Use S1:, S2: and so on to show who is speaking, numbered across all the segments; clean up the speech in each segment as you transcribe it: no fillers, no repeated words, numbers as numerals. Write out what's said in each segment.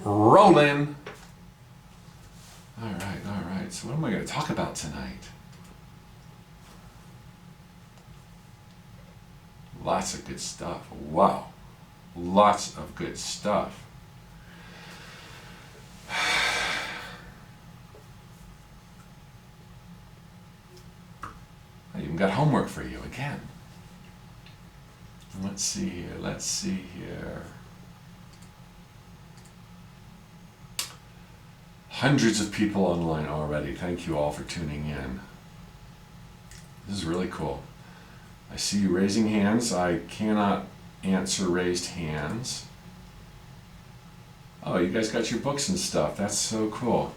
S1: rolling. All right. So what am I going to talk about tonight? Lots of good stuff. Wow. Lots of good stuff. I even got homework for you again. Let's see here. Hundreds of people online already. Thank you all for tuning in. This is really cool. I see you raising hands. I cannot answer raised hands. Oh, you guys got your books and stuff. That's so cool.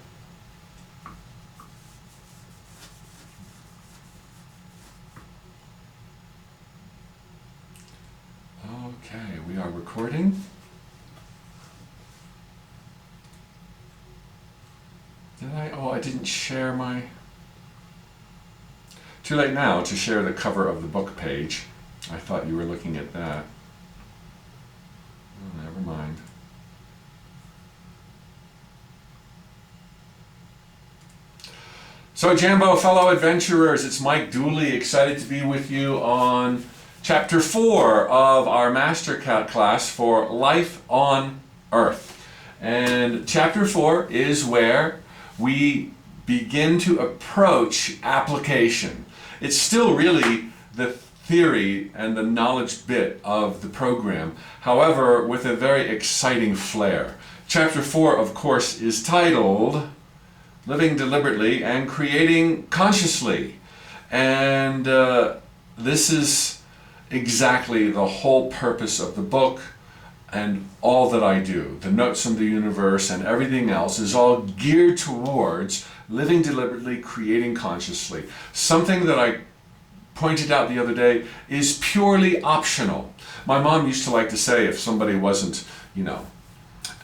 S1: Okay, we are recording. Did I? Oh, I didn't share my... Too late now to share the cover of the book page. I thought you were looking at that. Oh, never mind. So Jambo, fellow adventurers, it's Mike Dooley, excited to be with you on Chapter 4 of our Masterclass for Life on Earth. And Chapter 4 is where we begin to approach application. It's still really the theory and the knowledge bit of the program, however, with a very exciting flair. Chapter 4, of course, is titled Living Deliberately and Creating Consciously. And this is exactly the whole purpose of the book and all that I do. The notes from the universe and everything else is all geared towards living deliberately, creating consciously. Something that I pointed out the other day is purely optional. My mom used to like to say if somebody wasn't,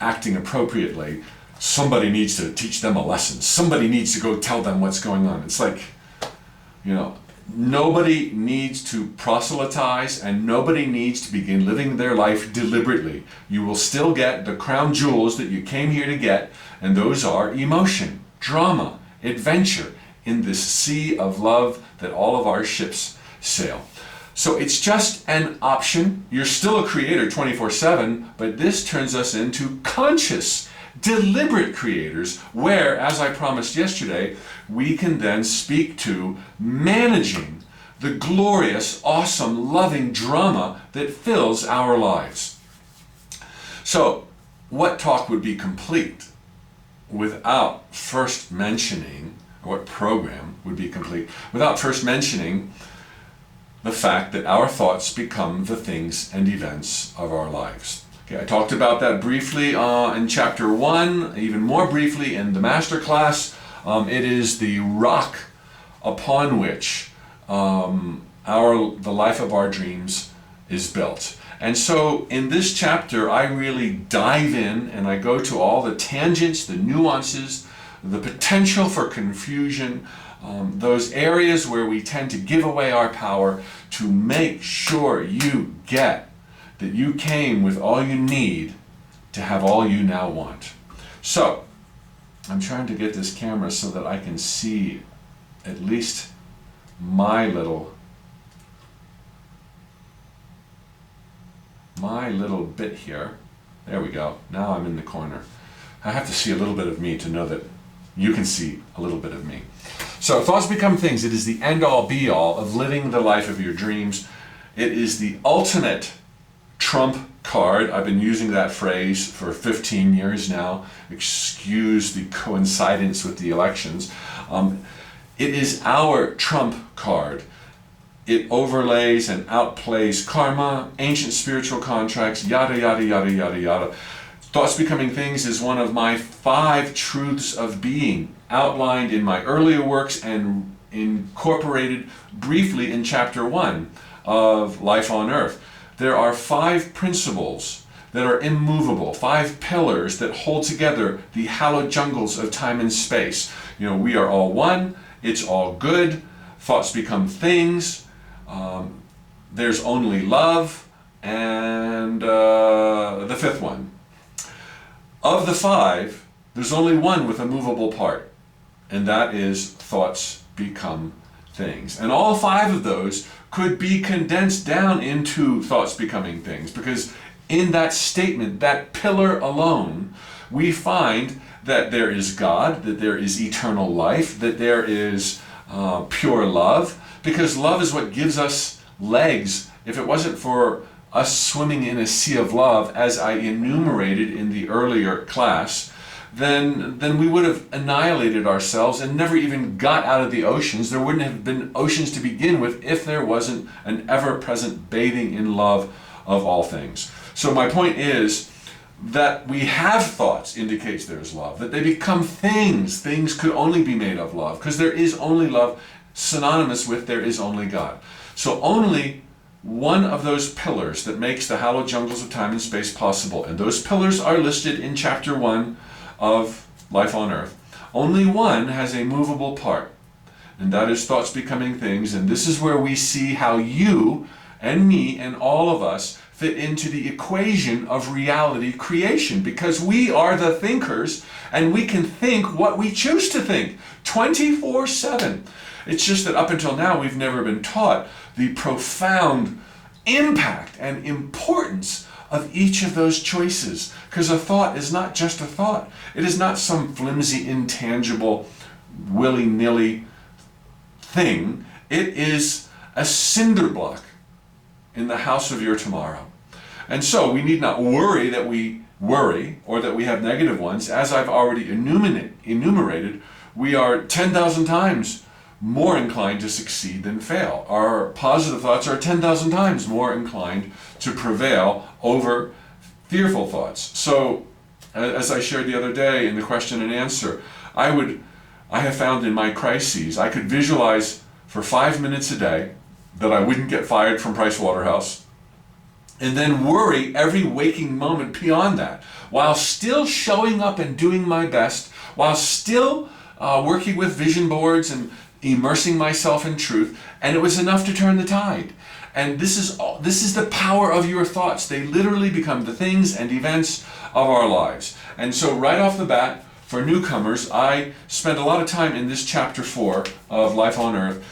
S1: acting appropriately, somebody needs to teach them a lesson. Somebody needs to go tell them what's going on. It's like, nobody needs to proselytize and nobody needs to begin living their life deliberately. You will still get the crown jewels that you came here to get, and those are emotion, drama, adventure in this sea of love that all of our ships sail. So it's just an option. You're still a creator 24/7, but this turns us into conscious, deliberate creators where, as I promised yesterday, we can then speak to managing the glorious, awesome, loving drama that fills our lives. So, what talk would be complete without first mentioning, or what program would be complete without first mentioning the fact that our thoughts become the things and events of our lives. Okay, I talked about that briefly in Chapter 1, even more briefly in the Masterclass. It is the rock upon which the life of our dreams is built. And so in this chapter, I really dive in and I go to all the tangents, the nuances, the potential for confusion, those areas where we tend to give away our power to make sure you get that you came with all you need to have all you now want. So, I'm trying to get this camera so that I can see at least my little bit here. There we go. Now I'm in the corner. I have to see a little bit of me to know that you can see a little bit of me. So, thoughts become things. It is the end-all, be-all of living the life of your dreams. It is the ultimate trump card. I've been using that phrase for 15 years now. Excuse the coincidence with the elections. It is our trump card. It overlays and outplays karma, ancient spiritual contracts, yada, yada, yada, yada, yada. Thoughts Becoming Things is one of my 5 truths of being, outlined in my earlier works and incorporated briefly in Chapter 1 of Life on Earth. There are 5 principles that are immovable, 5 pillars that hold together the hallowed jungles of time and space. We are all one, it's all good, thoughts become things, there's only love, and the 5th one. Of the five, there's only one with a movable part, and that is thoughts become things. And all five of those could be condensed down into thoughts becoming things, because in that statement, that pillar alone, we find that there is God, that there is eternal life, that there is pure love, because love is what gives us legs. If it wasn't for us swimming in a sea of love, as I enumerated in the earlier class, then we would have annihilated ourselves and never even got out of the oceans. There wouldn't have been oceans to begin with if there wasn't an ever-present bathing in love of all things. So my point is that we have thoughts indicates there's love, that they become things. Things could only be made of love, because there is only love, synonymous with there is only God. So only one of those pillars that makes the hallowed jungles of time and space possible, and those pillars are listed in chapter 1 of Life on Earth. Only one has a movable part, and that is thoughts becoming things. And this is where we see how you and me and all of us fit into the equation of reality creation, because we are the thinkers and we can think what we choose to think 24/7. It's just that up until now we've never been taught the profound impact and importance of each of those choices, because a thought is not just a thought. It is not some flimsy, intangible, willy-nilly thing. It is a cinder block in the house of your tomorrow. And so we need not worry that we worry or that we have negative ones. As I've already enumerated, we are 10,000 times more inclined to succeed than fail. Our positive thoughts are 10,000 times more inclined to prevail over fearful thoughts. So, as I shared the other day in the question and answer, I have found in my crises, I could visualize for 5 minutes a day that I wouldn't get fired from Price Waterhouse, and then worry every waking moment beyond that, while still showing up and doing my best, while still working with vision boards and immersing myself in truth, and it was enough to turn the tide. And this is the power of your thoughts. They literally become the things and events of our lives. And so right off the bat, for newcomers, I spent a lot of time in this chapter 4 of Life on Earth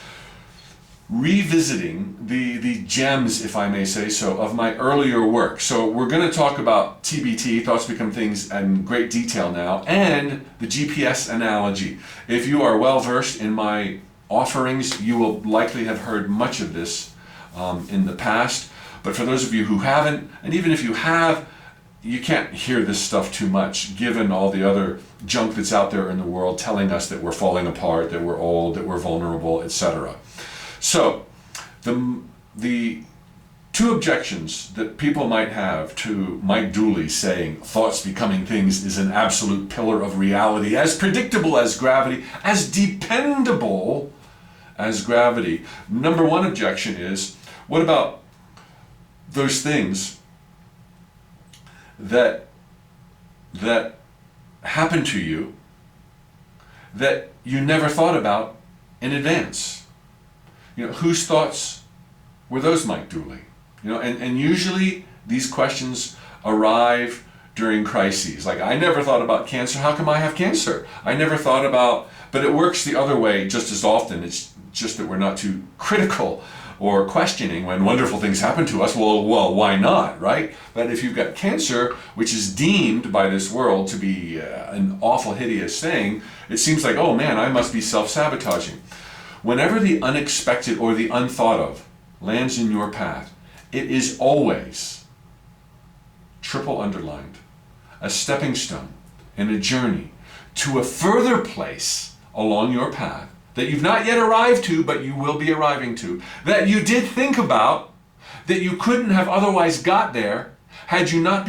S1: revisiting the gems, if I may say so, of my earlier work. So we're going to talk about TBT, Thoughts Become Things, in great detail now, and the GPS analogy. If you are well versed in my offerings, you will likely have heard much of this in the past. But for those of you who haven't, and even if you have, you can't hear this stuff too much, given all the other junk that's out there in the world telling us that we're falling apart, that we're old, that we're vulnerable, etc. So, the two objections that people might have to Mike Dooley saying thoughts becoming things is an absolute pillar of reality, as predictable as gravity, as dependable as gravity. Number one objection is, what about those things that happen to you that you never thought about in advance? You know, whose thoughts were those, Mike Dooley? You know, and usually these questions arrive during crises. Like, I never thought about cancer. How come I have cancer? I never thought about, but it works the other way just as often. It's just that we're not too critical or questioning when wonderful things happen to us. Well, why not, right? But if you've got cancer, which is deemed by this world to be an awful, hideous thing, it seems like, oh man, I must be self-sabotaging. Whenever the unexpected or the unthought of lands in your path, it is always, triple underlined, a stepping stone and a journey to a further place along your path that you've not yet arrived to, but you will be arriving to, that you did think about, that you couldn't have otherwise got there had you not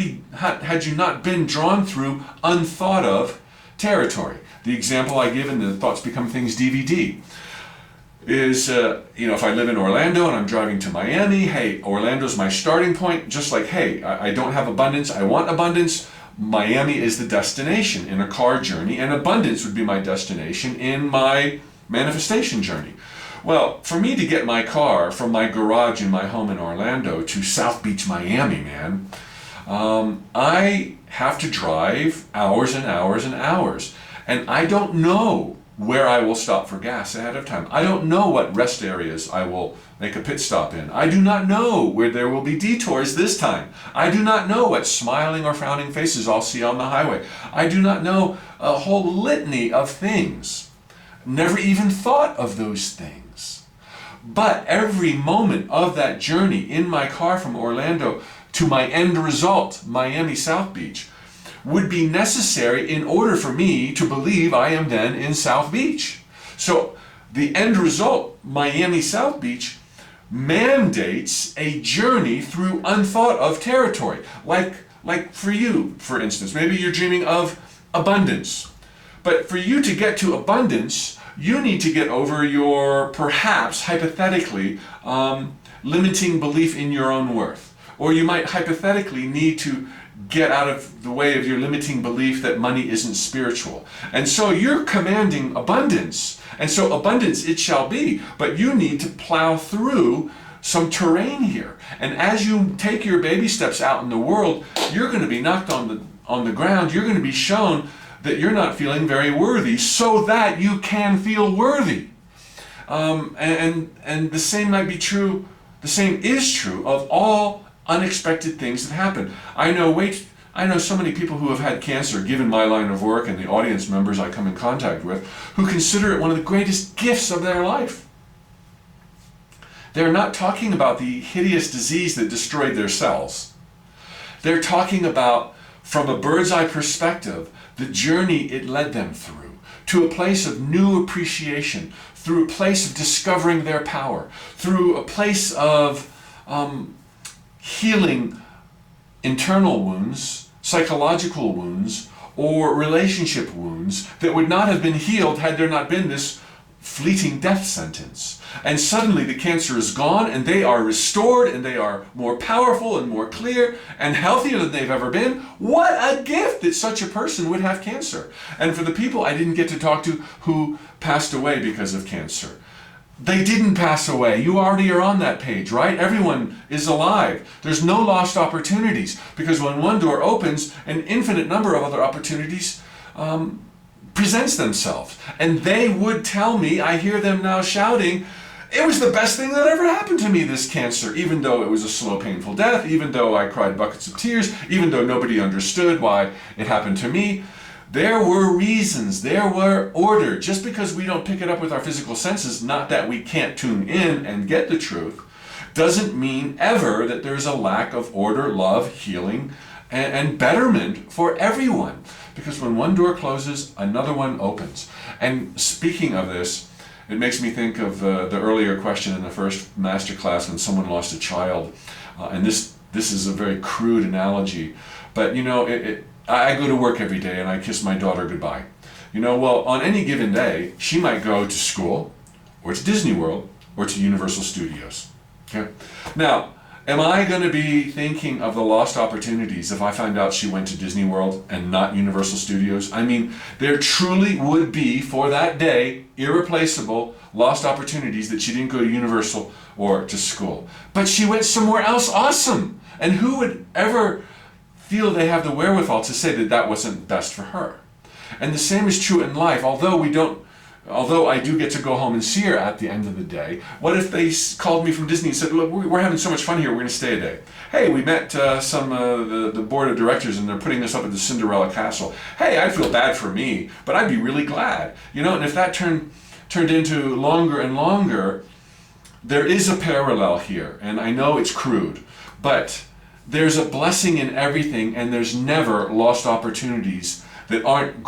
S1: been drawn through unthought of territory. The example I give in the Thoughts Become Things DVD is, if I live in Orlando and I'm driving to Miami, hey, Orlando's my starting point, just like, hey, I don't have abundance, I want abundance. Miami is the destination in a car journey, and abundance would be my destination in my manifestation journey. Well, for me to get my car from my garage in my home in Orlando to South Beach, Miami, man, I have to drive hours and hours and hours. And I don't know where I will stop for gas ahead of time. I don't know what rest areas I will make a pit stop in. I do not know where there will be detours this time. I do not know what smiling or frowning faces I'll see on the highway. I do not know a whole litany of things. Never even thought of those things. But every moment of that journey in my car from Orlando to my end result, Miami South Beach, would be necessary in order for me to believe I am then in South Beach. So the end result, Miami South Beach, mandates a journey through unthought of territory. Like for you, for instance, maybe you're dreaming of abundance. But for you to get to abundance, you need to get over your, perhaps, hypothetically, limiting belief in your own worth. Or you might hypothetically need to get out of the way of your limiting belief that money isn't spiritual. And so you're commanding abundance. And so abundance it shall be. But you need to plow through some terrain here. And as you take your baby steps out in the world, you're going to be knocked on the ground. You're going to be shown that you're not feeling very worthy so that you can feel worthy. And the same might be true, the same is true of all unexpected things that happen. I know so many people who have had cancer, given my line of work and the audience members I come in contact with, who consider it one of the greatest gifts of their life. They're not talking about the hideous disease that destroyed their cells. They're talking about, from a bird's eye perspective, the journey it led them through, to a place of new appreciation, through a place of discovering their power, through a place of healing internal wounds, psychological wounds, or relationship wounds that would not have been healed had there not been this fleeting death sentence. And suddenly the cancer is gone and they are restored and they are more powerful and more clear and healthier than they've ever been. What a gift that such a person would have cancer. And for the people I didn't get to talk to who passed away because of cancer, they didn't pass away. You already are on that page, right? Everyone is alive. There's no lost opportunities, because when one door opens, an infinite number of other opportunities presents themselves. And they would tell me, I hear them now shouting, it was the best thing that ever happened to me, this cancer, even though it was a slow, painful death, even though I cried buckets of tears, even though nobody understood why it happened to me. There were reasons, there were order. Just because we don't pick it up with our physical senses, not that we can't tune in and get the truth, doesn't mean ever that there's a lack of order, love, healing, and betterment for everyone. Because when one door closes, another one opens. And speaking of this, it makes me think of the earlier question in the first masterclass when someone lost a child. And this is a very crude analogy, but you know, I go to work every day and I kiss my daughter goodbye. You know, well, on any given day, she might go to school, or to Disney World, or to Universal Studios. Okay? Now, am I going to be thinking of the lost opportunities if I find out she went to Disney World and not Universal Studios? I mean, there truly would be, for that day, irreplaceable lost opportunities that she didn't go to Universal or to school. But she went somewhere else awesome. And who would ever feel they have the wherewithal to say that that wasn't best for her? And the same is true in life. Although I do get to go home and see her at the end of the day, what if they called me from Disney and said, look, we're having so much fun here, we're going to stay a day. Hey, we met the board of directors and they're putting us up at the Cinderella Castle. Hey, I'd feel bad for me, but I'd be really glad. You know, and if that turned into longer and longer, there is a parallel here. And I know it's crude, but there's a blessing in everything, and there's never lost opportunities that aren't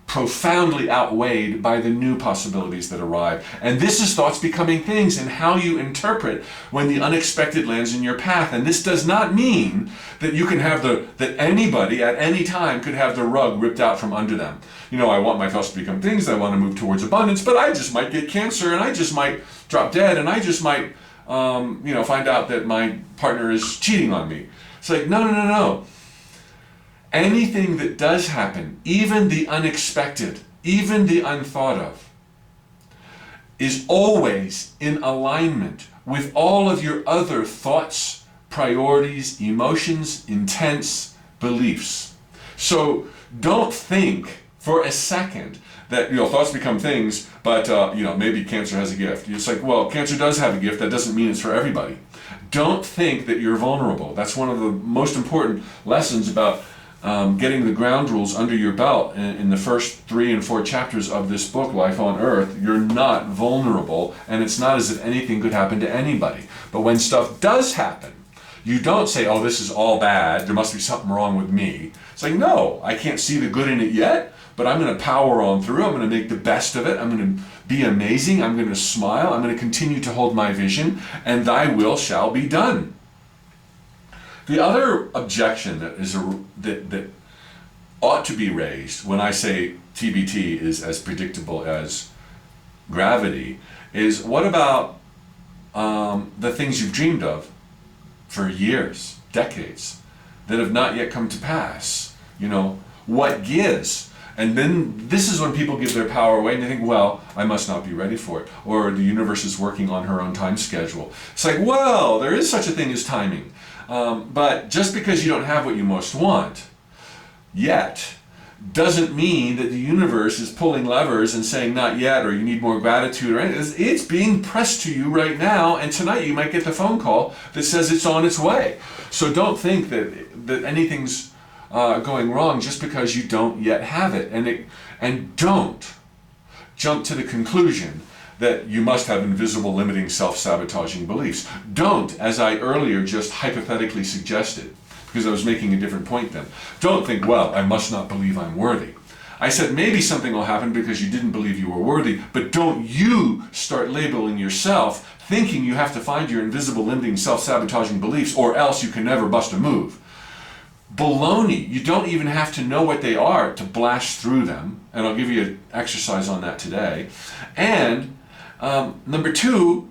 S1: profoundly outweighed by the new possibilities that arrive. And this is thoughts becoming things, and how you interpret when the unexpected lands in your path. And this does not mean that you can have that anybody at any time could have the rug ripped out from under them. You know, I want my thoughts to become things, I want to move towards abundance, but I just might get cancer, and I just might drop dead, and I just might find out that my partner is cheating on me. It's like, no. Anything that does happen, even the unexpected, even the unthought of, is always in alignment with all of your other thoughts, priorities, emotions, intents, beliefs. So don't think for a second that, thoughts become things, but, maybe cancer has a gift. It's like, well, cancer does have a gift. That doesn't mean it's for everybody. Don't think that you're vulnerable. That's one of the most important lessons about getting the ground rules under your belt in the first 3 and 4 chapters of this book, Life on Earth. You're not vulnerable, and it's not as if anything could happen to anybody. But when stuff does happen, you don't say, oh, this is all bad, there must be something wrong with me. It's like, no, I can't see the good in it yet, but I'm going to power on through. I'm going to make the best of it. I'm going to be amazing. I'm going to smile. I'm going to continue to hold my vision, and thy will shall be done. The other objection that ought to be raised when I say TBT is as predictable as gravity is, what about the things you've dreamed of for years, decades, that have not yet come to pass? What gives? And then this is when people give their power away and they think, well, I must not be ready for it, or the universe is working on her own time schedule. It's like, well, there is such a thing as timing. But just because you don't have what you most want yet doesn't mean that the universe is pulling levers and saying not yet, or you need more gratitude, or anything. It's being pressed to you right now, and tonight you might get the phone call that says it's on its way. So don't think that anything's going wrong just because you don't yet have it. And don't jump to the conclusion that you must have invisible, limiting, self-sabotaging beliefs. Don't, as I earlier just hypothetically suggested, because I was making a different point then, don't think, well, I must not believe I'm worthy. I said maybe something will happen because you didn't believe you were worthy, but don't you start labeling yourself thinking you have to find your invisible, limiting, self-sabotaging beliefs or else you can never bust a move. Baloney. You don't even have to know what they are to blast through them, and I'll give you an exercise on that today. And number 2,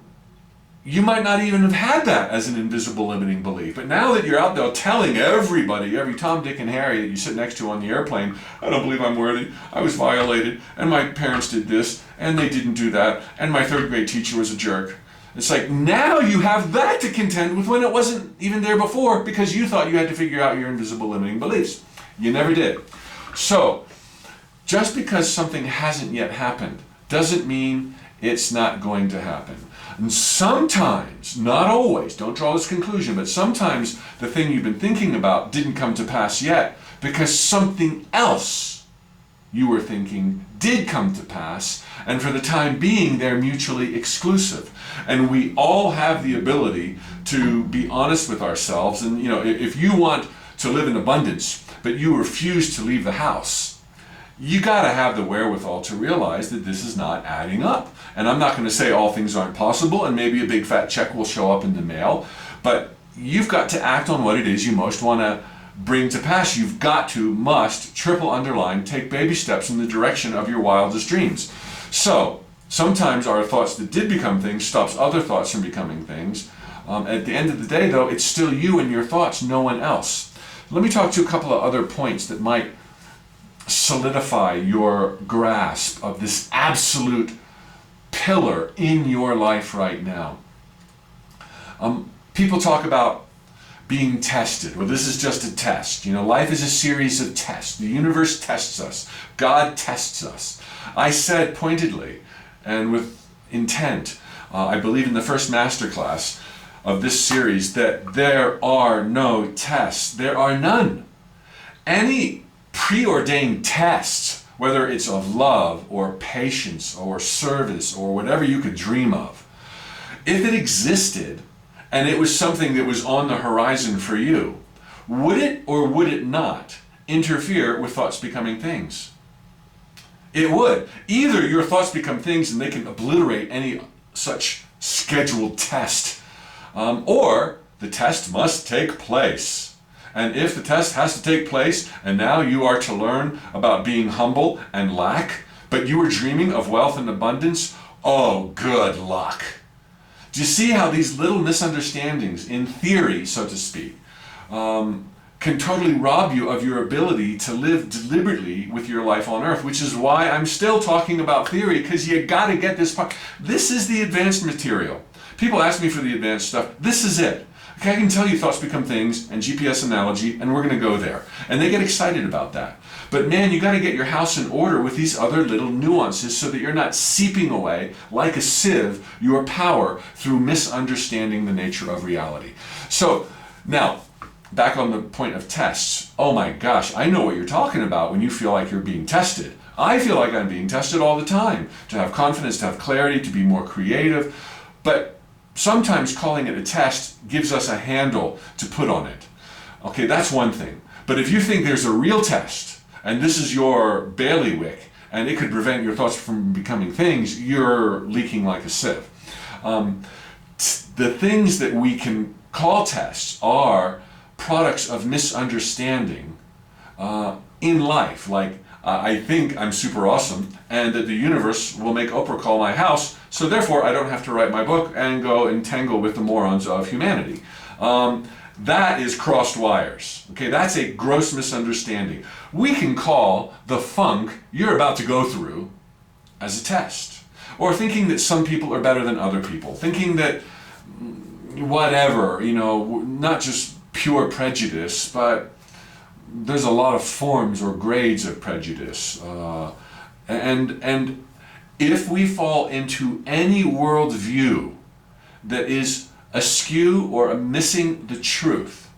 S1: you might not even have had that as an invisible limiting belief. But now that you're out there telling everybody, every Tom, Dick, and Harry that you sit next to on the airplane, I don't believe I'm worthy, I was violated, and my parents did this, and they didn't do that, and my 3rd grade teacher was a jerk. It's like, now you have that to contend with when it wasn't even there before, because you thought you had to figure out your invisible limiting beliefs. You never did. So, just because something hasn't yet happened doesn't mean it's not going to happen. And sometimes, not always, don't draw this conclusion, but sometimes the thing you've been thinking about didn't come to pass yet because something else you were thinking did come to pass, and for the time being, they're mutually exclusive. And we all have the ability to be honest with ourselves. And, if you want to live in abundance, but you refuse to leave the house, you got to have the wherewithal to realize that this is not adding up. And I'm not going to say all things aren't possible, and maybe a big fat check will show up in the mail, but you've got to act on what it is you most want to bring to pass. You've got to, must, triple underline, take baby steps in the direction of your wildest dreams. So, sometimes our thoughts that did become things stops other thoughts from becoming things. At the end of the day, though, it's still you and your thoughts, no one else. Let me talk to you a couple of other points that might solidify your grasp of this absolute pillar in your life right now. People talk about being tested. Well, this is just a test. Life is a series of tests. The universe tests us. God tests us. I said pointedly and with intent, I believe in the first MASTERCLASS of this series, that there are no tests. There are none. Any preordained tests, whether it's of love or patience or service or whatever you could dream of, if it existed and it was something that was on the horizon for you, would it or would it not interfere with thoughts becoming things? It would. Either your thoughts become things and they can obliterate any such scheduled test, or the test must take place. And if the test has to take place, and now you are to learn about being humble and lack, but you were dreaming of wealth and abundance, oh, good luck. Do you see how these little misunderstandings, in theory, so to speak, can totally rob you of your ability to live deliberately with your life on earth, which is why I'm still talking about theory, because you got to get this part. This is the advanced material. People ask me for the advanced stuff. This is it. Okay, I can tell you thoughts become things and GPS analogy, and we're going to go there. And they get excited about that. But man, you got to get your house in order with these other little nuances so that you're not seeping away like a sieve your power through misunderstanding the nature of reality. So now, back on the point of tests. Oh my gosh, I know what you're talking about when you feel like you're being tested. I feel like I'm being tested all the time, to have confidence, to have clarity, to be more creative. But sometimes calling it a test gives us a handle to put on it. Okay, that's one thing. But if you think there's a real test, and this is your bailiwick, and it could prevent your thoughts from becoming things, you're leaking like a sieve. The things that we can call tests are products of misunderstanding in life, like I think I'm super awesome and that the universe will make Oprah call my house, so therefore I don't have to write my book and go and tangle with the morons of humanity. That is crossed wires. Okay, that's a gross misunderstanding. We can call the funk you're about to go through as a test, or thinking that some people are better than other people, thinking that whatever, not just pure prejudice, but there's a lot of forms or grades of prejudice. And if we fall into any worldview that is askew or missing the truth,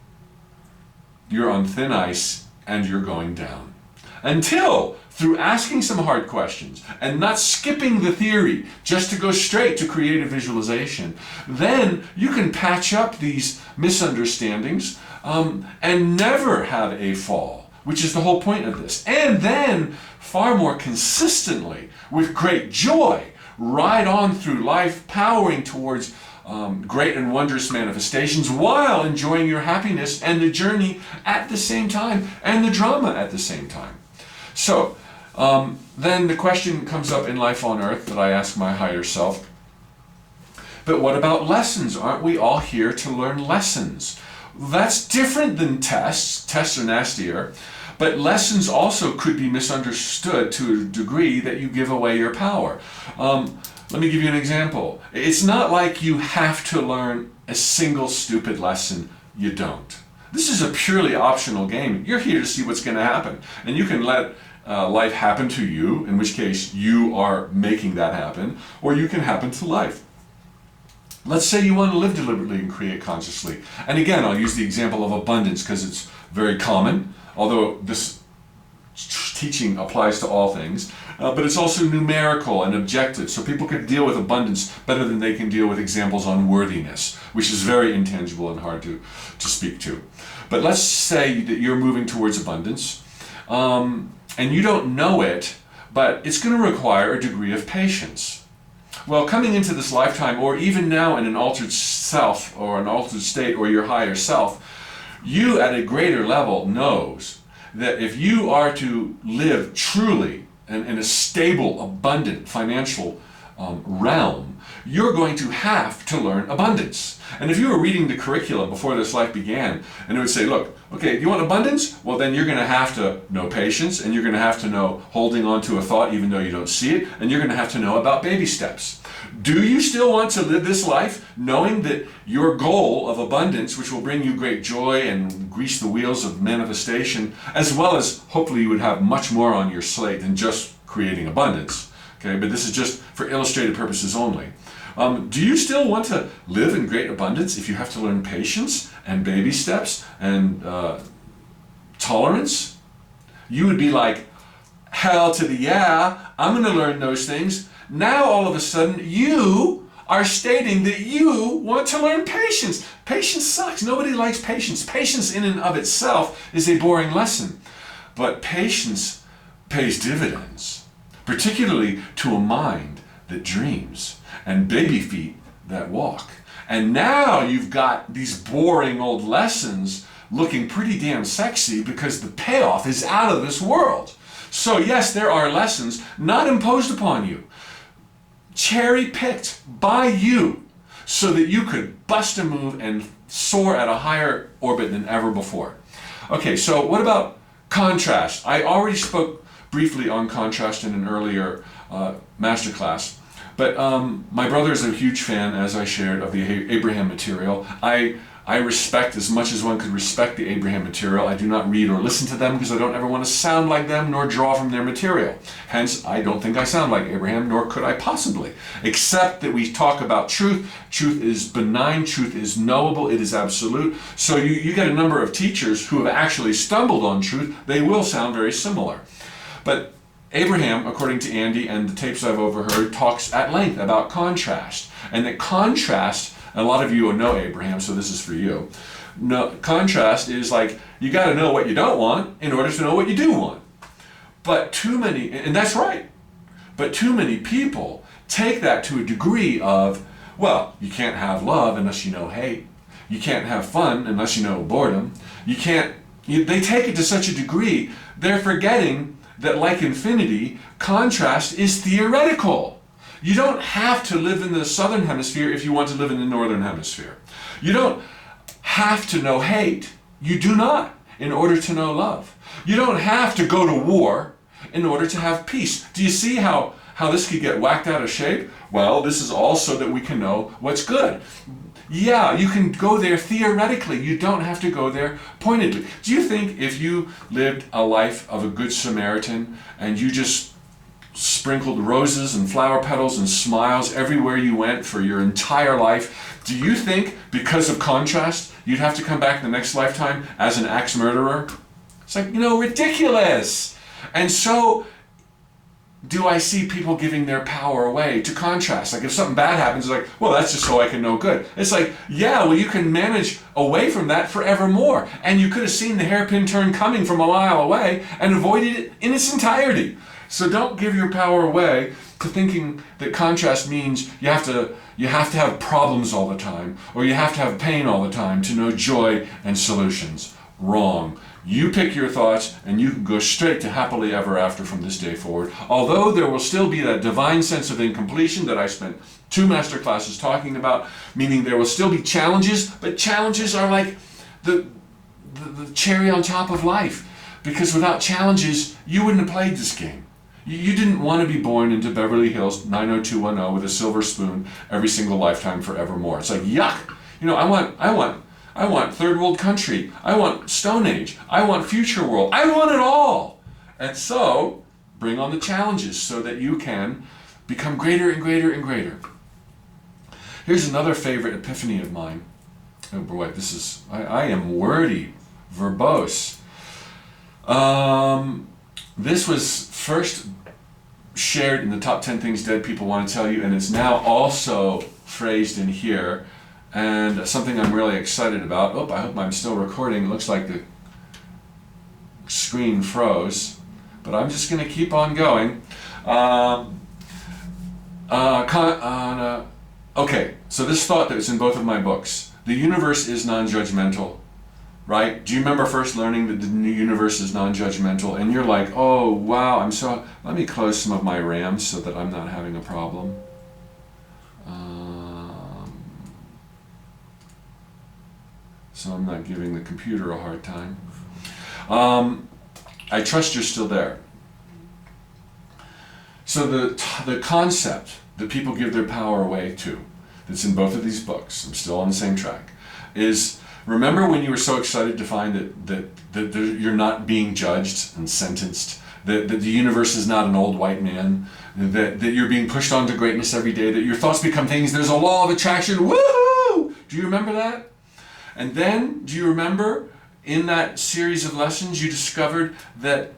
S1: you're on thin ice and you're going down. Until, through asking some hard questions and not skipping the theory just to go straight to creative visualization, then you can patch up these misunderstandings and never have a fall, which is the whole point of this. And then, far more consistently, with great joy, ride on through life, powering towards great and wondrous manifestations while enjoying your happiness and the journey at the same time and the drama at the same time. So, then the question comes up in Life on Earth that I ask my higher self, but what about lessons? Aren't we all here to learn lessons? That's different than tests. Tests are nastier, but lessons also could be misunderstood to a degree that you give away your power. Let me give you an example. It's not like you have to learn a single stupid lesson. You don't. This is a purely optional game. You're here to see what's going to happen. And you can let life happen to you, in which case you are making that happen, or you can happen to life. Let's say you want to live deliberately and create consciously. And again, I'll use the example of abundance because it's very common, although this teaching applies to all things, but it's also numerical and objective, so people can deal with abundance better than they can deal with examples on worthiness, which is very intangible and hard to speak to. But let's say that you're moving towards abundance, and you don't know it, but it's going to require a degree of patience. Well, coming into this lifetime, or even now in an altered self, or an altered state, or your higher self, you at a greater level knows that if you are to live truly in a stable, abundant financial realm, you're going to have to learn abundance. And if you were reading the curriculum before this life began, and it would say, look, okay, you want abundance? Well, then you're going to have to know patience, and you're going to have to know holding on to a thought even though you don't see it, and you're going to have to know about baby steps. Do you still want to live this life knowing that your goal of abundance, which will bring you great joy and grease the wheels of manifestation, as well as hopefully you would have much more on your slate than just creating abundance, okay, but this is just for illustrative purposes only. Do you still want to live in great abundance if you have to learn patience and baby steps and tolerance? You would be like, hell to the yeah, I'm going to learn those things. Now all of a sudden you are stating that you want to learn patience. Patience sucks. Nobody likes patience. Patience in and of itself is a boring lesson. But patience pays dividends, particularly to a mind that dreams and baby feet that walk. And now you've got these boring old lessons looking pretty damn sexy because the payoff is out of this world. So yes, there are lessons not imposed upon you, cherry-picked by you so that you could bust a move and soar at a higher orbit than ever before. Okay, so what about contrast? I already spoke briefly on contrast in an earlier masterclass, but my brother is a huge fan, as I shared, of the Abraham material. I I respect as much as one could respect the Abraham material. I do not read or listen to them because I don't ever want to sound like them nor draw from their material. Hence, I don't think I sound like Abraham, nor could I possibly. Except that we talk about truth. Truth is benign. Truth is knowable. It is absolute. So you get a number of teachers who have actually stumbled on truth. They will sound very similar. But Abraham, according to Andy and the tapes I've overheard, talks at length about contrast. And that contrast, a lot of you will know Abraham, so this is for you. No, contrast is like, you got to know what you don't want in order to know what you do want. But too many, and that's right, but too many people take that to a degree of, well, you can't have love unless you know hate. You can't have fun unless you know boredom. They take it to such a degree, they're forgetting that, like infinity, contrast is theoretical. You don't have to live in the southern hemisphere if you want to live in the northern hemisphere. You don't have to know hate. You do not, in order to know love. You don't have to go to war in order to have peace. Do you see how this could get whacked out of shape? Well, this is all so that we can know what's good. Yeah, you can go there theoretically. You don't have to go there pointedly. Do you think if you lived a life of a good Samaritan and you just sprinkled roses and flower petals and smiles everywhere you went for your entire life, do you think because of contrast you'd have to come back the next lifetime as an axe murderer? It's like, ridiculous. And so do I see people giving their power away to contrast. Like if something bad happens, it's like, well, that's just so I can know good. It's like, yeah, well, you can manage away from that forevermore. And you could have seen the hairpin turn coming from a mile away and avoided it in its entirety. So don't give your power away to thinking that contrast means you have to have problems all the time, or you have to have pain all the time to know joy and solutions. Wrong. You pick your thoughts and you can go straight to happily ever after from this day forward. Although there will still be that divine sense of incompletion that I spent 2 master classes talking about, meaning there will still be challenges, but challenges are like the cherry on top of life. Because without challenges, you wouldn't have played this game. You didn't want to be born into Beverly Hills 90210 with a silver spoon every single lifetime forevermore. It's like, yuck. I want third world country. I want Stone Age. I want future world. I want it all. And so, bring on the challenges so that you can become greater and greater and greater. Here's another favorite epiphany of mine. Oh boy, I am wordy, verbose. This was first shared in the top 10 things dead people want to tell you, and it's now also phrased in here. And something I'm really excited about. Oh, I hope I'm still recording. It looks like the screen froze, but I'm just going to keep on going. Okay, so this thought that was in both of my books. The universe is non-judgmental, right? Do you remember first learning that the universe is non-judgmental? And you're like, oh, wow, let me close some of my RAMs so that I'm not having a problem. So I'm not giving the computer a hard time. I trust you're still there. So the concept that people give their power away to, that's in both of these books, I'm still on the same track, is remember when you were so excited to find that you're not being judged and sentenced, that the universe is not an old white man, that you're being pushed on to greatness every day, that your thoughts become things, there's a law of attraction, woohoo! Do you remember that? And then, do you remember, in that series of lessons, you discovered that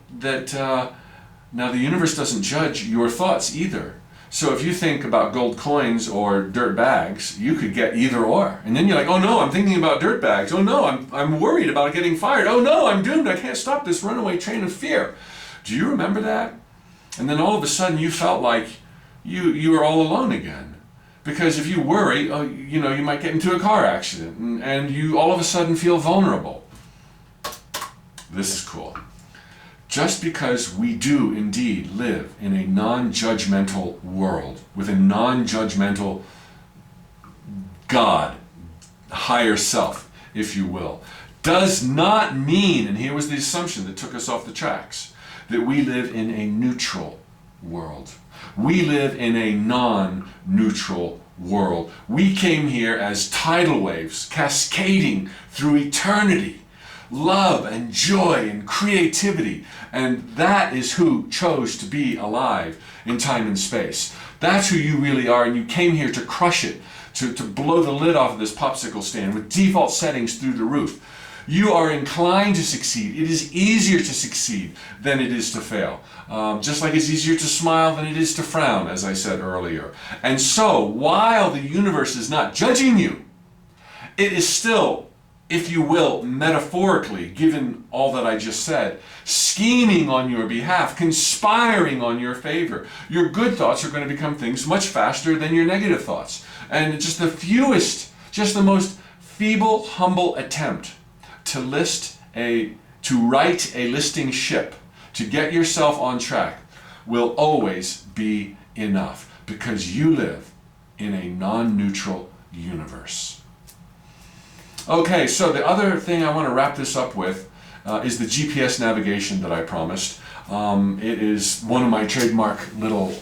S1: now the universe doesn't judge your thoughts either. So if you think about gold coins or dirt bags, you could get either or. And then you're like, oh no, I'm thinking about dirt bags. Oh no, I'm worried about getting fired. Oh no, I'm doomed. I can't stop this runaway train of fear. Do you remember that? And then all of a sudden you felt like you were all alone again. Because if you worry, you might get into a car accident and you all of a sudden feel vulnerable. This is cool. Just because we do indeed live in a non-judgmental world, with a non-judgmental God, higher self, if you will, does not mean, and here was the assumption that took us off the tracks, that we live in a neutral world. We live in a non-neutral world. We came here as tidal waves cascading through eternity. Love and joy and creativity. And that is who chose to be alive in time and space. That's who you really are, and you came here to crush it, to blow the lid off of this popsicle stand with default settings through the roof. You are inclined to succeed. It is easier to succeed than it is to fail. Just like it's easier to smile than it is to frown, as I said earlier. And so, while the universe is not judging you, it is still, if you will, metaphorically, given all that I just said, scheming on your behalf, conspiring on your favor. Your good thoughts are going to become things much faster than your negative thoughts. And just the most feeble, humble attempt to right a listing ship, to get yourself on track, will always be enough, because you live in a non-neutral universe. Okay, so the other thing I want to wrap this up with is the GPS navigation that I promised. It is one of my trademark little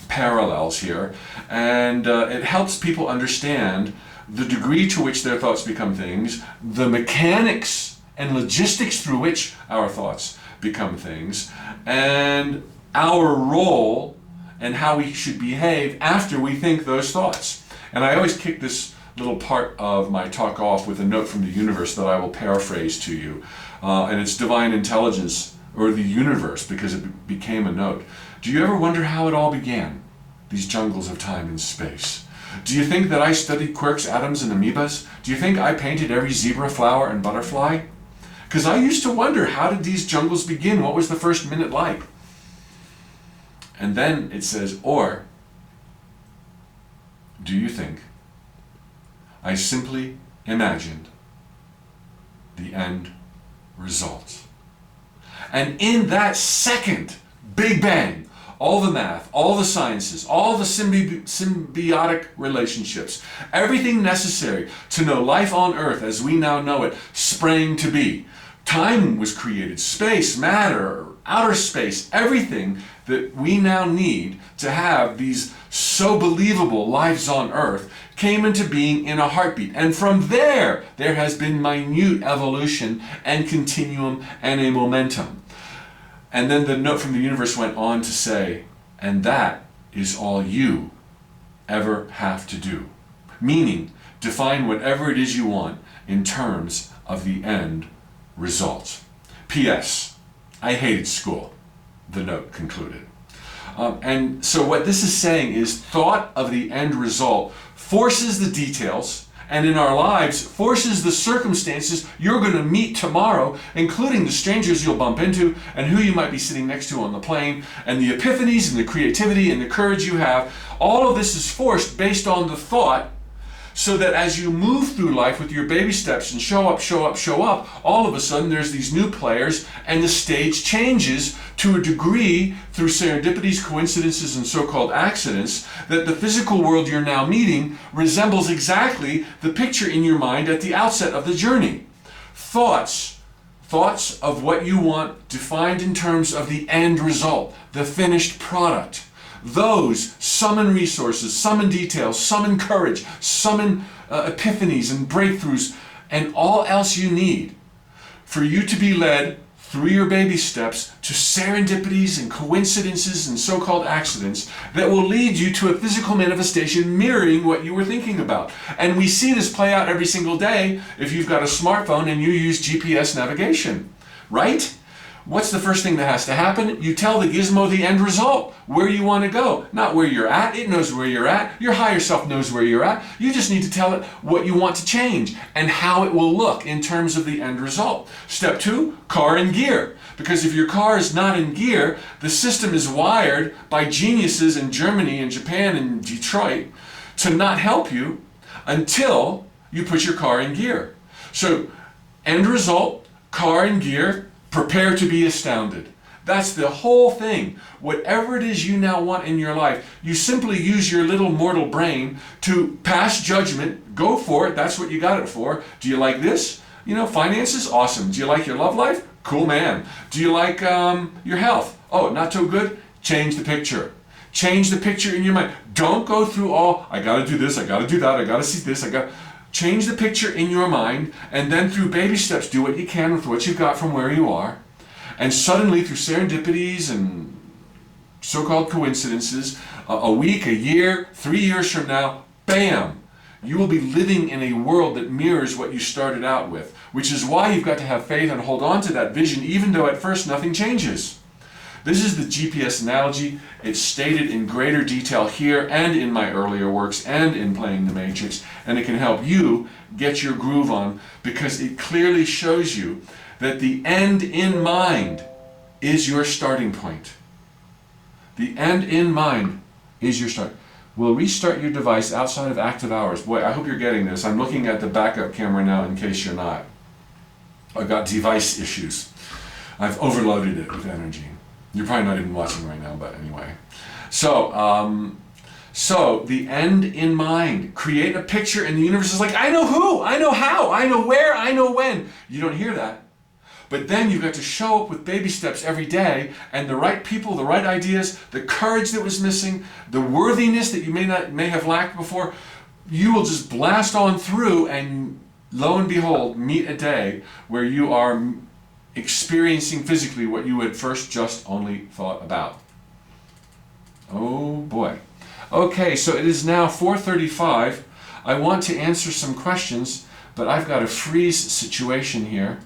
S1: parallels here, and it helps people understand the degree to which their thoughts become things, the mechanics and logistics through which our thoughts become things, and our role and how we should behave after we think those thoughts. And I always kick this little part of my talk off with a note from the universe that I will paraphrase to you. And it's divine intelligence, or the universe, because it became a note. Do you ever wonder how it all began? These jungles of time and space. Do you think that I studied quarks, atoms, and amoebas? Do you think I painted every zebra, flower, and butterfly? Because I used to wonder, how did these jungles begin? What was the first minute like? And then it says, or do you think I simply imagined the end result? And in that second, Big Bang, all the math, all the sciences, all the symbiotic relationships, everything necessary to know life on Earth as we now know it sprang to be. Time was created, space, matter, outer space, everything that we now need to have these so believable lives on Earth came into being in a heartbeat. And from there has been minute evolution and continuum and a momentum. And then the note from the universe went on to say, and that is all you ever have to do. Meaning, define whatever it is you want in terms of the end result. P.S. I hated school, the note concluded. And so what this is saying is, thought of the end result forces the details, and in our lives forces the circumstances you're going to meet tomorrow, including the strangers you'll bump into and who you might be sitting next to on the plane, and the epiphanies and the creativity and the courage you have. All of this is forced based on the thought, so that as you move through life with your baby steps and show up, all of a sudden there's these new players, and the stage changes to a degree through serendipities, coincidences, and so-called accidents, that the physical world you're now meeting resembles exactly the picture in your mind at the outset of the journey. Thoughts of what you want defined in terms of the end result, the finished product. Those summon resources, summon details, summon courage, summon epiphanies and breakthroughs, and all else you need for you to be led through your baby steps to serendipities and coincidences and so-called accidents that will lead you to a physical manifestation mirroring what you were thinking about. And we see this play out every single day if you've got a smartphone and you use GPS navigation, right? What's the first thing that has to happen? You tell the gizmo the end result, where you want to go, not where you're at. It knows where you're at. Your higher self knows where you're at. You just need to tell it what you want to change and how it will look in terms of the end result. Step 2, car in gear. Because if your car is not in gear, the system is wired by geniuses in Germany and Japan and Detroit to not help you until you put your car in gear. So, end result, car in gear. Prepare to be astounded. That's the whole thing. Whatever it is you now want in your life, you simply use your little mortal brain to pass judgment. Go for it. That's what you got it for. Do you like this? Finances? Awesome. Do you like your love life? Cool, man. Do you like your health? Oh, not so good? Change the picture. Change the picture in your mind. Don't go through all, I gotta do this, I gotta do that, I gotta see this, change the picture in your mind, and then through baby steps, do what you can with what you've got from where you are. And suddenly, through serendipities and so-called coincidences, a week, a year, 3 years from now, bam, you will be living in a world that mirrors what you started out with, which is why you've got to have faith and hold on to that vision, even though at first nothing changes. This is the GPS analogy. It's stated in greater detail here and in my earlier works and in Playing the Matrix, and it can help you get your groove on because it clearly shows you that the end in mind is your starting point. The end in mind is your start. We'll restart your device outside of active hours. Boy, I hope you're getting this. I'm looking at the backup camera now in case you're not. I've got device issues. I've overloaded it with energy. You're probably not even watching right now, but anyway. So the end in mind. Create a picture and the universe is like, I know who, I know how, I know where, I know when. You don't hear that. But then you've got to show up with baby steps every day and the right people, the right ideas, the courage that was missing, the worthiness that you may have lacked before. You will just blast on through and lo and behold, meet a day where you are experiencing physically what you had first just only thought about. Oh boy. Okay, so it is now 4:35. I want to answer some questions, but I've got a freeze situation here.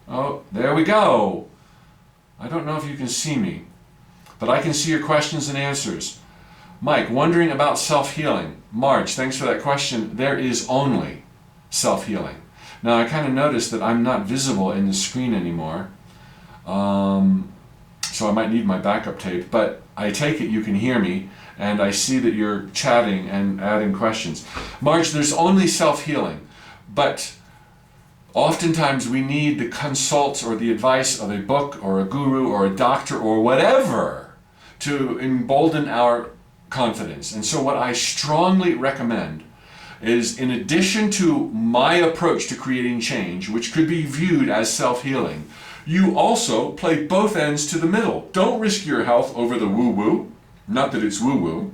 S1: Oh, there we go. I don't know if you can see me, but I can see your questions and answers. Mike, wondering about self-healing. Marge, thanks for that question. There is only self-healing. Now, I kind of noticed that I'm not visible in the screen anymore, so I might need my backup tape, but I take it you can hear me, and I see that you're chatting and adding questions. Marge, there's only self-healing, but oftentimes we need the consult or the advice of a book or a guru or a doctor or whatever to embolden our confidence. And so what I strongly recommend is, in addition to my approach to creating change, which could be viewed as self-healing, you also play both ends to the middle. Don't risk your health over the woo-woo. Not that it's woo-woo,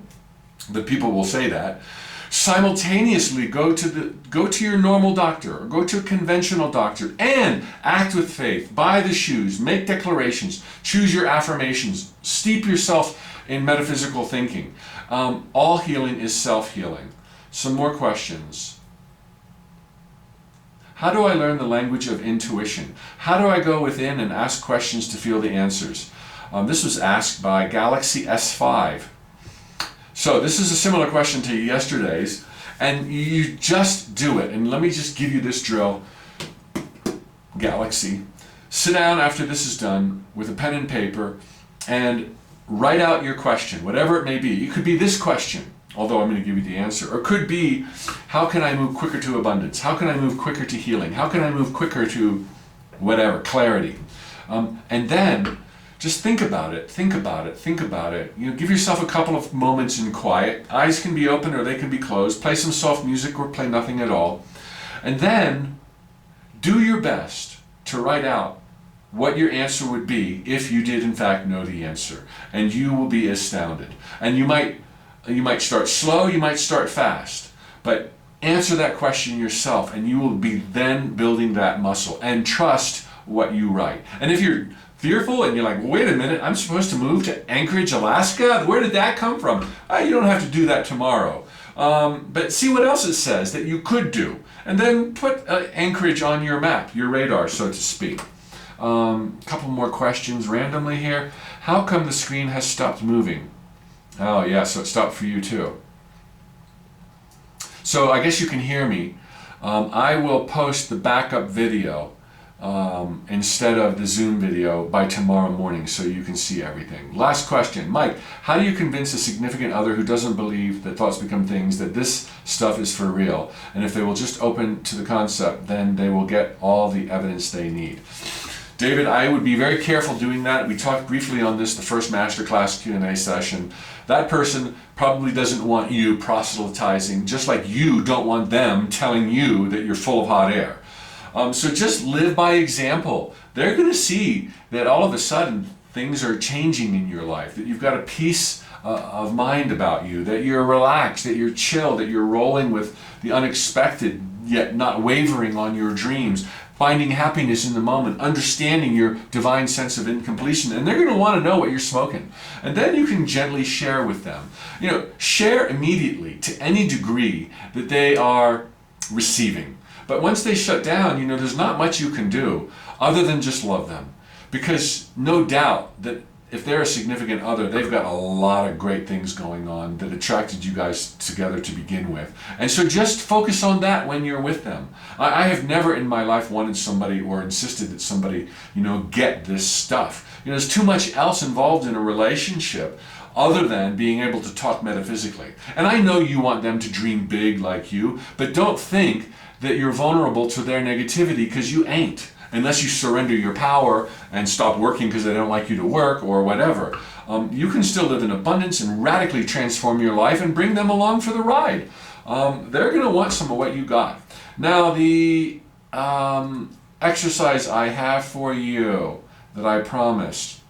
S1: but people will say that. Simultaneously go to your normal doctor or go to a conventional doctor and act with faith. Buy the shoes, make declarations, choose your affirmations, steep yourself in metaphysical thinking. All healing is self-healing. Some more questions. How do I learn the language of intuition? How do I go within and ask questions to feel the answers? This was asked by Galaxy S5. So this is a similar question to yesterday's, and you just do it. And let me just give you this drill, Galaxy. Sit down after this is done with a pen and paper and write out your question, whatever it may be. It could be this question, although I'm going to give you the answer. Or it could be, how can I move quicker to abundance? How can I move quicker to healing? How can I move quicker to whatever, clarity? And then just think about it, think about it, think about it. You know, give yourself a couple of moments in quiet. Eyes can be open or they can be closed. Play some soft music or play nothing at all. And then do your best to write out what your answer would be if you did in fact know the answer. And you will be astounded. And you might start slow, you might start fast. But answer that question yourself and you will be then building that muscle. And trust what you write. And if you're fearful and you're like, wait a minute, I'm supposed to move to Anchorage, Alaska? Where did that come from? You don't have to do that tomorrow. But see what else it says that you could do. And then put Anchorage on your map, your radar, so to speak. Couple more questions randomly here. How come the screen has stopped moving? Oh yeah, so it stopped for you too. So I guess you can hear me. I will post the backup video instead of the Zoom video by tomorrow morning so you can see everything. Last question. Mike, how do you convince a significant other who doesn't believe that thoughts become things that this stuff is for real? And if they will just open to the concept, then they will get all the evidence they need. David, I would be very careful doing that. We talked briefly on this the first Masterclass Q&A session. That person probably doesn't want you proselytizing, just like you don't want them telling you that you're full of hot air. So just live by example. They're going to see that all of a sudden things are changing in your life, that you've got a peace of mind about you, that you're relaxed, that you're chill, that you're rolling with the unexpected, yet not wavering on your dreams, finding happiness in the moment, understanding your divine sense of incompletion. And they're going to want to know what you're smoking. And then you can gently share with them. Share immediately to any degree that they are receiving. But once they shut down, there's not much you can do other than just love them. Because no doubt that if they're a significant other, they've got a lot of great things going on that attracted you guys together to begin with. And so just focus on that when you're with them. I have never in my life wanted somebody or insisted that somebody, get this stuff. There's too much else involved in a relationship other than being able to talk metaphysically. And I know you want them to dream big like you, but don't think that you're vulnerable to their negativity, because you ain't. Unless you surrender your power and stop working because they don't like you to work or whatever. You can still live in abundance and radically transform your life and bring them along for the ride. They're going to want some of what you got. Now, the exercise I have for you that I promised,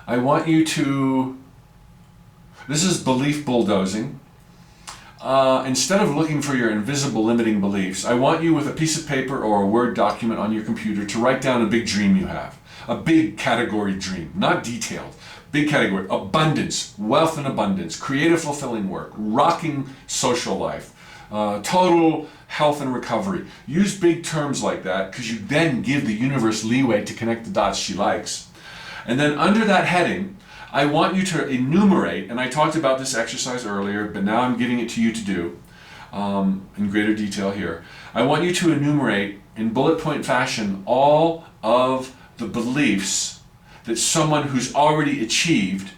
S1: I want you to, this is belief bulldozing. Instead of looking for your invisible limiting beliefs, I want you with a piece of paper or a Word document on your computer to write down a big dream you have. A big category dream, not detailed. Big category: abundance, wealth and abundance, creative fulfilling work, rocking social life, total health and recovery. Use big terms like that because you then give the universe leeway to connect the dots she likes. And then under that heading, I want you to enumerate, and I talked about this exercise earlier, but now I'm giving it to you to do in greater detail here. I want you to enumerate in bullet point fashion all of the beliefs that someone who's already achieved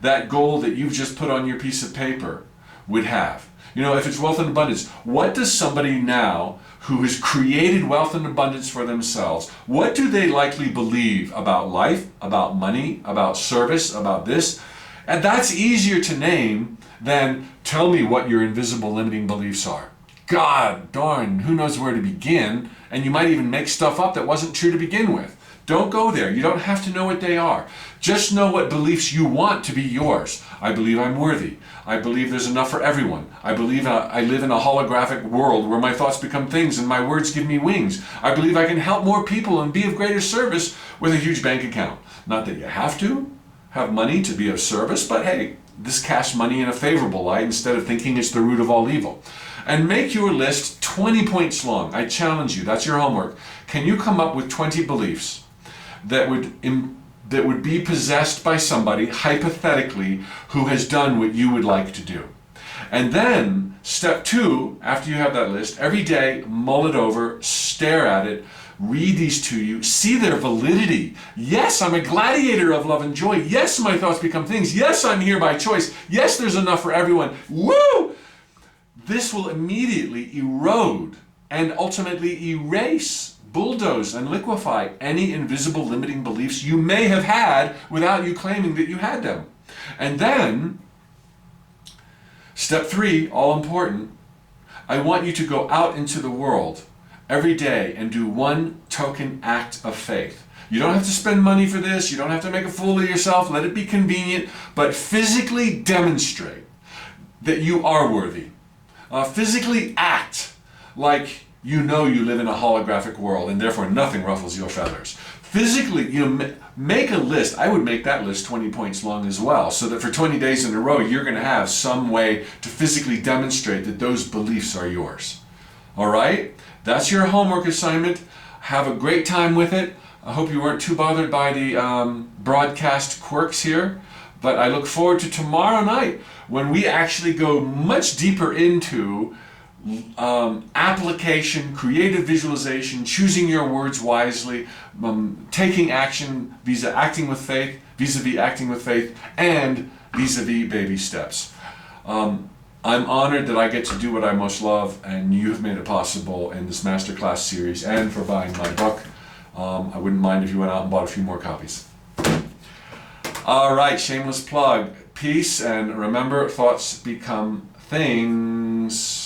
S1: that goal that you've just put on your piece of paper would have. If it's wealth and abundance, what does somebody now who has created wealth and abundance for themselves, what do they likely believe about life, about money, about service, about this? And that's easier to name than tell me what your invisible limiting beliefs are. God darn, who knows where to begin? And you might even make stuff up that wasn't true to begin with. Don't go there. You don't have to know what they are. Just know what beliefs you want to be yours. I believe I'm worthy. I believe there's enough for everyone. I believe I live in a holographic world where my thoughts become things and my words give me wings. I believe I can help more people and be of greater service with a huge bank account. Not that you have to have money to be of service, but hey, this casts money in a favorable light instead of thinking it's the root of all evil. And make your list 20 points long. I challenge you. That's your homework. Can you come up with 20 beliefs that would be possessed by somebody, hypothetically, who has done what you would like to do? And then, step 2, after you have that list, every day, mull it over, stare at it, read these to you, see their validity. Yes, I'm a gladiator of love and joy. Yes, my thoughts become things. Yes, I'm here by choice. Yes, there's enough for everyone. Woo! This will immediately erode and ultimately erase, bulldoze, and liquefy any invisible limiting beliefs you may have had without you claiming that you had them. And then, step 3, all important, I want you to go out into the world every day and do one token act of faith. You don't have to spend money for this. You don't have to make a fool of yourself. Let it be convenient, but physically demonstrate that you are worthy. Physically act like you know you live in a holographic world and therefore nothing ruffles your feathers. Physically, make a list. I would make that list 20 points long as well, so that for 20 days in a row, you're going to have some way to physically demonstrate that those beliefs are yours. All right? That's your homework assignment. Have a great time with it. I hope you weren't too bothered by the broadcast quirks here, but I look forward to tomorrow night when we actually go much deeper into application, creative visualization, choosing your words wisely, taking action vis-a-vis acting with faith, and vis-a-vis baby steps. I'm honored that I get to do what I most love, and you have made it possible in this masterclass series and for buying my book. I wouldn't mind if you went out and bought a few more copies. All right, shameless plug. Peace, and remember, thoughts become things.